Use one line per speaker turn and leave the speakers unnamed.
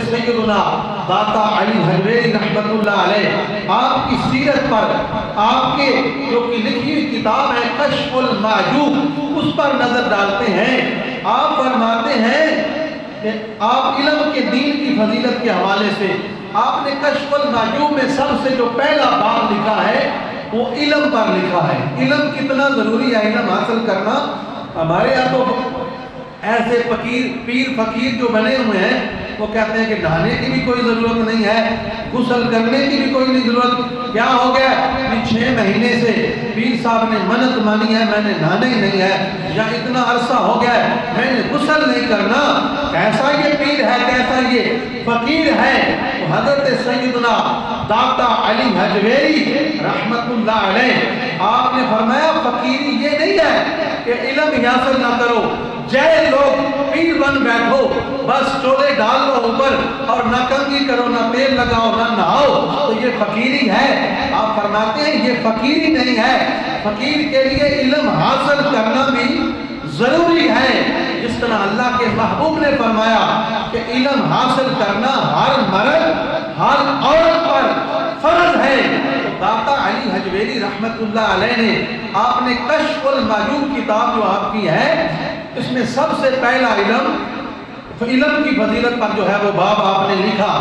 سیدنا داتا علی حجویری رحمت اللہ علیہ آپ کی سیرت پر، آپ کے جو کہ لکھی ہوئی کتاب ہے کشف المعجوب، اس پر نظر ڈالتے ہیں۔ آپ فرماتے ہیں کہ آپ علم کے دین کی فضیلت کے حوالے سے آپ نے کشف المعجوب میں سب سے جو پہلا باب لکھا ہے وہ علم پر لکھا ہے۔ علم کتنا ضروری ہے، علم حاصل کرنا۔ ہمارے یہاں تو ایسے پیر فقیر جو بنے ہوئے ہیں وہ کہتے ہیں کہ نہانے کی بھی کوئی ضرورت نہیں ہے، غسل کرنے کی بھی کوئی نہیں ضرورت۔ کیا ہو گیا؟ 6 مہینے سے پیر صاحب نے منت مانی ہے میں نے نہانا ہی نہیں ہے، یا اتنا عرصہ ہو گیا ہے میں نے غسل نہیں کرنا۔ کیسا یہ پیر ہے، کیسا یہ فقیر ہے؟ تو حضرت سیدنا داتا علی حجویری رحمت اللہ علیہ آپ نے فرمایا فقیری یہ نہیں ہے کہ علم حاصل نہ کرو، جائے لوگ پیر بن بیٹھو، بس چولے ڈال لو اوپر اور نہ کنگھی کرو، نہ تیل لگاؤ، نہ نہاؤ، تو یہ فقیری ہے؟ آپ فرماتے ہیں یہ فقیری نہیں ہے، فقیر کے لیے علم حاصل کرنا بھی ضروری ہے۔ جس طرح اللہ کے محبوب نے فرمایا کہ علم حاصل کرنا ہر مرد ہر عورت پر فرض ہے، تو داتا علی حجویری رحمت اللہ علیہ نے آپ نے کشف المعجوب کتاب جو آپ کی ہے اس میں سب سے پہلا علم کی فضیلت پر جو ہے وہ باب آپ نے لکھا۔